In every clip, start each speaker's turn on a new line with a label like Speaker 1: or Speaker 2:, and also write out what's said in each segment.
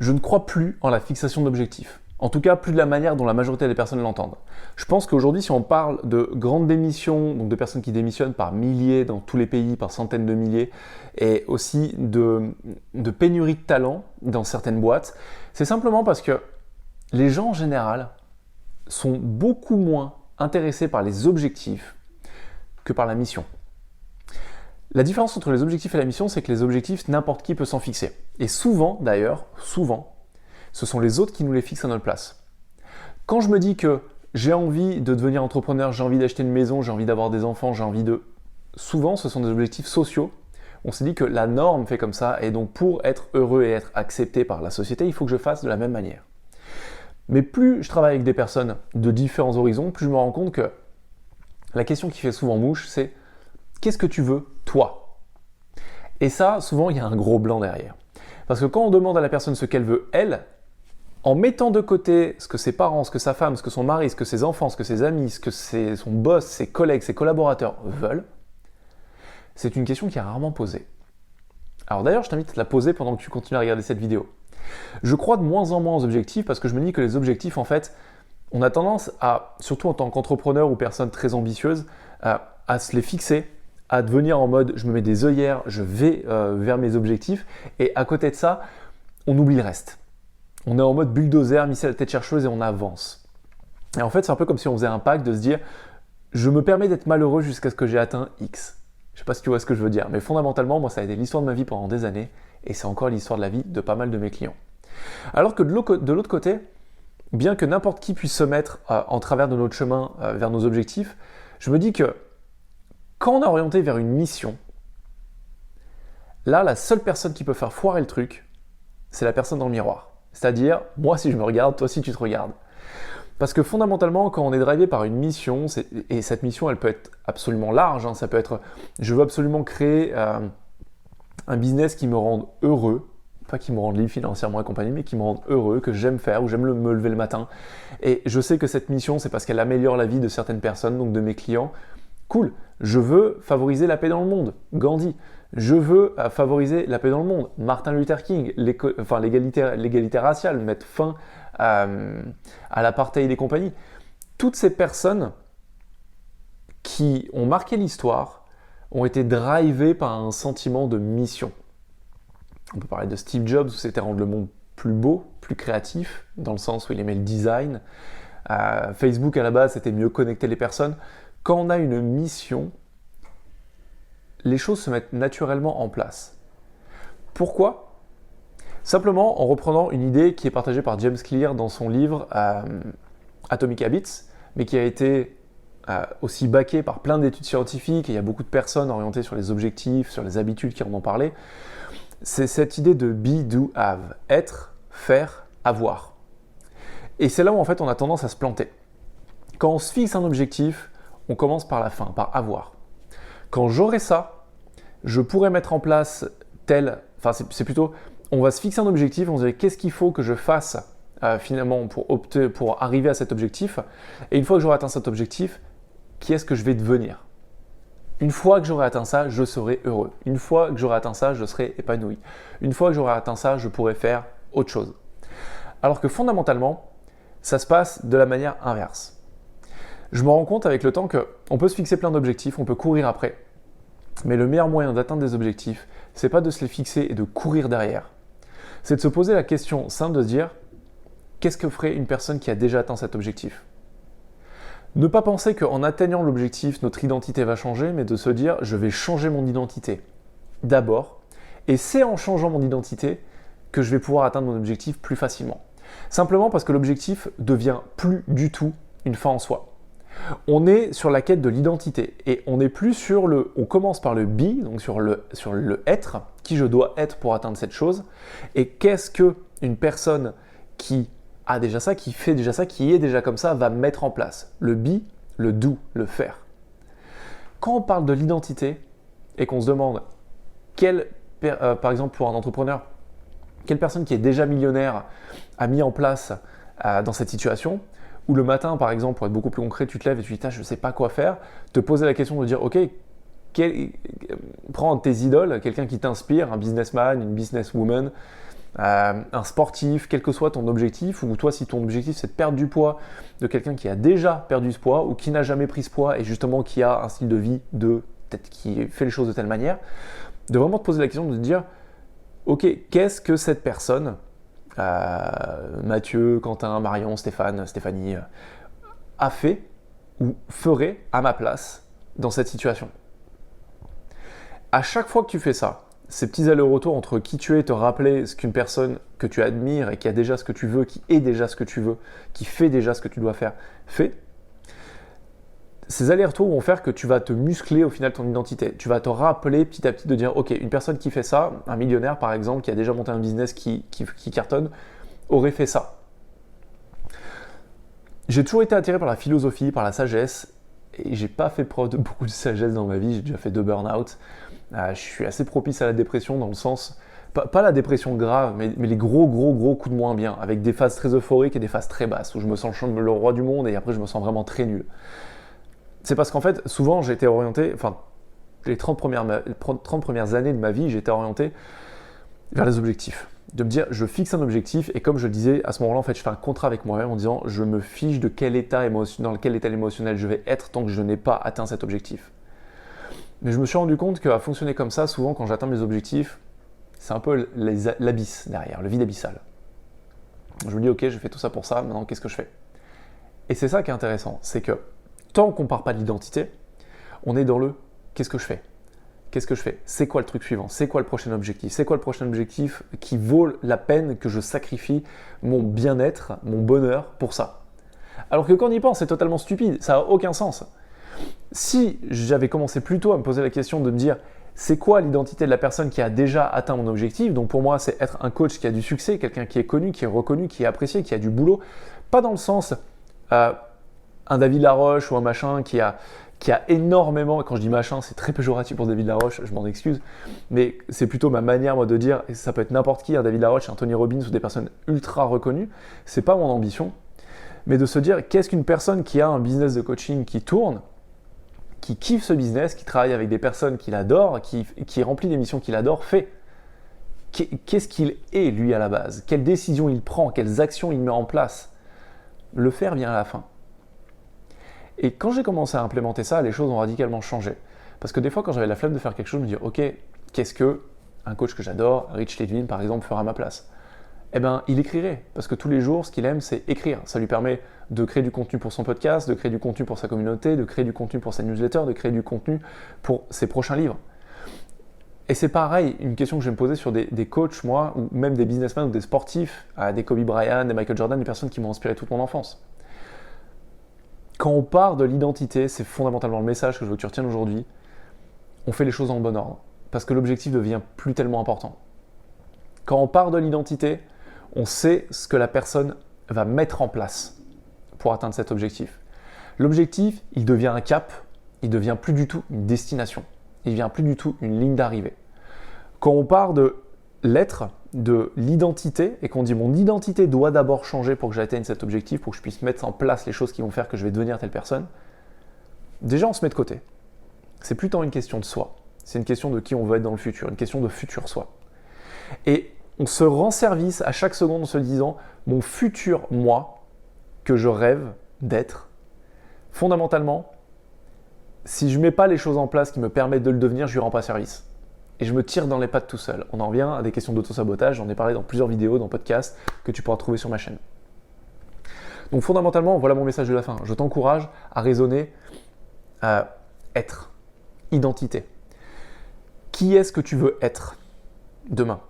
Speaker 1: Je ne crois plus en la fixation d'objectifs. En tout cas, plus de la manière dont la majorité des personnes l'entendent. Je pense qu'aujourd'hui, si on parle de grandes démissions, donc de personnes qui démissionnent par milliers dans tous les pays, par centaines de milliers, et aussi de pénurie de talent dans certaines boîtes, c'est simplement parce que les gens en général sont beaucoup moins intéressés par les objectifs que par la mission. La différence entre les objectifs et la mission, c'est que les objectifs, n'importe qui peut s'en fixer. Et souvent, d'ailleurs, ce sont les autres qui nous les fixent à notre place. Quand je me dis que j'ai envie de devenir entrepreneur, j'ai envie d'acheter une maison, j'ai envie d'avoir des enfants, j'ai envie de... Souvent, ce sont des objectifs sociaux. On s'est dit que la norme fait comme ça, et donc pour être heureux et être accepté par la société, il faut que je fasse de la même manière. Mais plus je travaille avec des personnes de différents horizons, plus je me rends compte que la question qui fait souvent mouche, c'est « Qu'est-ce que tu veux, toi ?» Et ça, souvent, il y a un gros blanc derrière. Parce que quand on demande à la personne ce qu'elle veut, elle, en mettant de côté ce que ses parents, ce que sa femme, ce que son mari, ce que ses enfants, ce que ses amis, ce que son boss, ses collègues, ses collaborateurs veulent, c'est une question qui est rarement posée. Alors d'ailleurs, je t'invite à la poser pendant que tu continues à regarder cette vidéo. Je crois de moins en moins aux objectifs parce que je me dis que les objectifs, en fait, on a tendance à, surtout en tant qu'entrepreneur ou personne très ambitieuse, à se les fixer, à devenir en mode je me mets des œillères, je vais vers mes objectifs, et à côté de ça, on oublie le reste. On est en mode bulldozer, mis à la tête chercheuse et on avance. Et en fait, c'est un peu comme si on faisait un pacte de se dire je me permets d'être malheureux jusqu'à ce que j'ai atteint X. Je sais pas si tu vois ce que je veux dire, mais fondamentalement, moi, ça a été l'histoire de ma vie pendant des années, et c'est encore l'histoire de la vie de pas mal de mes clients. Alors que de l'autre côté, bien que n'importe qui puisse se mettre en travers de notre chemin vers nos objectifs, je me dis que quand on est orienté vers une mission, là, la seule personne qui peut faire foirer le truc, c'est la personne dans le miroir. C'est-à-dire, moi si je me regarde, toi si tu te regardes. Parce que fondamentalement, quand on est drivé par une mission, et cette mission, elle peut être absolument large, ça peut être, je veux absolument créer un business qui me rende heureux, pas qui me rende libre financièrement et compagnie, mais qui me rende heureux, que j'aime faire, où j'aime me lever le matin. Et je sais que cette mission, c'est parce qu'elle améliore la vie de certaines personnes, donc de mes clients. Cool, je veux favoriser la paix dans le monde, Gandhi. Je veux favoriser la paix dans le monde, Martin Luther King, l'égalité raciale, mettre fin à l'apartheid et compagnie. Toutes ces personnes qui ont marqué l'histoire ont été drivées par un sentiment de mission. On peut parler de Steve Jobs, où c'était rendre le monde plus beau, plus créatif, dans le sens où il aimait le design. Facebook, à la base, c'était mieux connecter les personnes. Quand on a une mission, les choses se mettent naturellement en place. Pourquoi ? Simplement en reprenant une idée qui est partagée par James Clear dans son livre Atomic Habits, mais qui a été aussi backé par plein d'études scientifiques, et il y a beaucoup de personnes orientées sur les objectifs, sur les habitudes qui en ont parlé. C'est cette idée de be, do, have, être, faire, avoir. Et c'est là où en fait on a tendance à se planter. Quand on se fixe un objectif, on commence par la fin, par avoir. Quand j'aurai ça, je pourrais mettre en place c'est plutôt, on va se fixer un objectif, on se dit qu'est-ce qu'il faut que je fasse finalement pour arriver à cet objectif, et une fois que j'aurai atteint cet objectif, qui est-ce que je vais devenir ? Une fois que j'aurai atteint ça, je serai heureux. Une fois que j'aurai atteint ça, je serai épanoui. Une fois que j'aurai atteint ça, je pourrai faire autre chose. Alors que fondamentalement, ça se passe de la manière inverse. Je me rends compte avec le temps qu'on peut se fixer plein d'objectifs, on peut courir après. Mais le meilleur moyen d'atteindre des objectifs, c'est pas de se les fixer et de courir derrière. C'est de se poser la question simple de se dire qu'est-ce que ferait une personne qui a déjà atteint cet objectif ? Ne pas penser qu'en atteignant l'objectif, notre identité va changer, mais de se dire je vais changer mon identité d'abord, et c'est en changeant mon identité que je vais pouvoir atteindre mon objectif plus facilement. Simplement parce que l'objectif devient plus du tout une fin en soi. On est sur la quête de l'identité et on n'est plus sur on commence par le be, donc sur le être, qui je dois être pour atteindre cette chose, et qu'est-ce que une personne qui a déjà ça, qui fait déjà ça, qui est déjà comme ça, va mettre en place. Le be, le do, le faire. Quand on parle de l'identité et qu'on se demande par exemple pour un entrepreneur, quelle personne qui est déjà millionnaire a mis en place dans cette situation, ou le matin, par exemple, pour être beaucoup plus concret, tu te lèves et tu dis « je ne sais pas quoi faire », te poser la question de dire « ok, prends tes idoles, quelqu'un qui t'inspire, un businessman, une businesswoman, un sportif, quel que soit ton objectif, ou toi si ton objectif c'est de perdre du poids, de quelqu'un qui a déjà perdu ce poids ou qui n'a jamais pris ce poids et justement qui a un style de vie peut-être qui fait les choses de telle manière, de vraiment te poser la question de te dire ok, qu'est-ce que cette personne, Mathieu, Quentin, Marion, Stéphane, Stéphanie, a fait ou ferait à ma place dans cette situation. À chaque fois que tu fais ça, ces petits allers-retours entre qui tu es, te rappeler ce qu'une personne que tu admires et qui a déjà ce que tu veux, qui est déjà ce que tu veux, qui fait déjà ce que tu dois faire, fait, ces allers-retours vont faire que tu vas te muscler au final ton identité. Tu vas te rappeler petit à petit de dire ok, une personne qui fait ça, un millionnaire par exemple, qui a déjà monté un business qui cartonne, aurait fait ça. J'ai toujours été attiré par la philosophie, par la sagesse, et j'ai pas fait preuve de beaucoup de sagesse dans ma vie, j'ai déjà fait 2 burn-out. Je suis assez propice à la dépression dans le sens, pas la dépression grave, mais les gros coups de moins bien, avec des phases très euphoriques et des phases très basses, où je me sens le roi du monde et après je me sens vraiment très nul. C'est parce qu'en fait, souvent j'ai été orienté, enfin, les 30 premières années de ma vie, j'ai été orienté vers les objectifs. De me dire, je fixe un objectif et comme je le disais, à ce moment-là, en fait, je fais un contrat avec moi-même en disant, je me fiche de dans quel état émotionnel je vais être tant que je n'ai pas atteint cet objectif. Mais je me suis rendu compte qu'à fonctionner comme ça, souvent quand j'atteins mes objectifs, c'est un peu l'abysse derrière, le vide abyssal. Je me dis, ok, je fais tout ça pour ça, maintenant qu'est-ce que je fais? Et c'est ça qui est intéressant, c'est que tant qu'on ne part pas de l'identité, on est dans le qu'est-ce que je fais? Qu'est-ce que je fais? C'est quoi le truc suivant? C'est quoi le prochain objectif? C'est quoi le prochain objectif qui vaut la peine que je sacrifie mon bien-être, mon bonheur pour ça? Alors que quand on y pense, c'est totalement stupide, ça n'a aucun sens. Si j'avais commencé plus tôt à me poser la question de me dire c'est quoi l'identité de la personne qui a déjà atteint mon objectif, donc pour moi c'est être un coach qui a du succès, quelqu'un qui est connu, qui est reconnu, qui est apprécié, qui a du boulot, pas dans le sens un David Laroche ou un machin qui a énormément, et quand je dis machin c'est très péjoratif pour David Laroche, je m'en excuse, mais c'est plutôt ma manière moi de dire, et ça peut être n'importe qui, un David Laroche, un Tony Robbins ou des personnes ultra reconnues, c'est pas mon ambition, mais de se dire qu'est-ce qu'une personne qui a un business de coaching qui tourne, qui kiffe ce business, qui travaille avec des personnes qu'il adore, qui remplit des missions qu'il adore, fait. Qu'est-ce qu'il est, lui, à la base? Quelles décisions il prend? Quelles actions il met en place? Le faire vient à la fin. Et quand j'ai commencé à implémenter ça, les choses ont radicalement changé. Parce que des fois, quand j'avais la flemme de faire quelque chose, je me disais, ok, qu'est-ce que un coach que j'adore, Rich Levine par exemple, fera à ma place? Eh bien, il écrirait, parce que tous les jours, ce qu'il aime, c'est écrire. Ça lui permet de créer du contenu pour son podcast, de créer du contenu pour sa communauté, de créer du contenu pour sa newsletter, de créer du contenu pour ses prochains livres. Et c'est pareil, une question que je vais me poser sur des coachs, moi, ou même des businessmen ou des sportifs, des Kobe Bryant, des Michael Jordan, des personnes qui m'ont inspiré toute mon enfance. Quand on part de l'identité, c'est fondamentalement le message que je veux que tu retiennes aujourd'hui, on fait les choses dans le bon ordre, parce que l'objectif devient plus tellement important. Quand on part de l'identité, on sait ce que la personne va mettre en place pour atteindre cet objectif. L'objectif, il devient un cap, il devient plus du tout une destination, il devient plus du tout une ligne d'arrivée. Quand on part de l'être, de l'identité, et qu'on dit mon identité doit d'abord changer pour que j'atteigne cet objectif, pour que je puisse mettre en place les choses qui vont faire que je vais devenir telle personne, déjà on se met de côté. C'est plus tant une question de soi, c'est une question de qui on veut être dans le futur, une question de futur soi. Et on se rend service à chaque seconde en se disant mon futur moi que je rêve d'être, fondamentalement, si je ne mets pas les choses en place qui me permettent de le devenir, je ne lui rends pas service. Et je me tire dans les pattes tout seul. On en revient à des questions d'auto-sabotage, j'en ai parlé dans plusieurs vidéos, dans podcasts que tu pourras trouver sur ma chaîne. Donc fondamentalement, voilà mon message de la fin. Je t'encourage à raisonner à être, identité. Qui est-ce que tu veux être demain?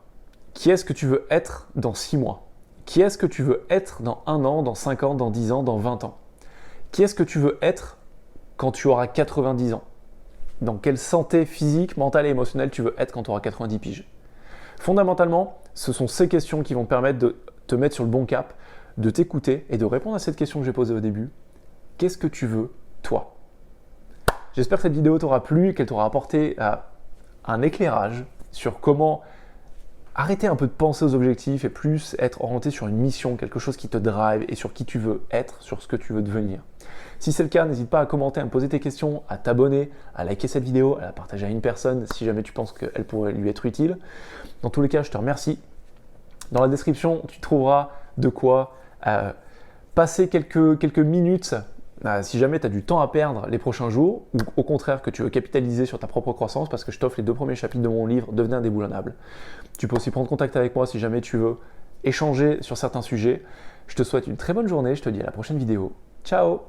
Speaker 1: Qui est-ce que tu veux être dans 6 mois? Qui est-ce que tu veux être dans 1 an, dans 5 ans, dans 10 ans, dans 20 ans? Qui est-ce que tu veux être quand tu auras 90 ans? Dans quelle santé physique, mentale et émotionnelle tu veux être quand tu auras 90 piges? Fondamentalement, ce sont ces questions qui vont te permettre de te mettre sur le bon cap, de t'écouter et de répondre à cette question que j'ai posée au début. Qu'est-ce que tu veux, toi? J'espère que cette vidéo t'aura plu et qu'elle t'aura apporté un éclairage sur comment arrêter un peu de penser aux objectifs et plus être orienté sur une mission, quelque chose qui te drive et sur qui tu veux être, sur ce que tu veux devenir. Si c'est le cas, n'hésite pas à commenter, à me poser tes questions, à t'abonner, à liker cette vidéo, à la partager à une personne si jamais tu penses qu'elle pourrait lui être utile. Dans tous les cas, je te remercie Dans la description, tu trouveras de quoi passer quelques minutes si jamais tu as du temps à perdre les prochains jours, ou au contraire que tu veux capitaliser sur ta propre croissance, parce que je t'offre les 2 premiers chapitres de mon livre Devenez indéboulonnable. Tu peux aussi prendre contact avec moi si jamais tu veux échanger sur certains sujets. Je te souhaite une très bonne journée, je te dis à la prochaine vidéo. Ciao!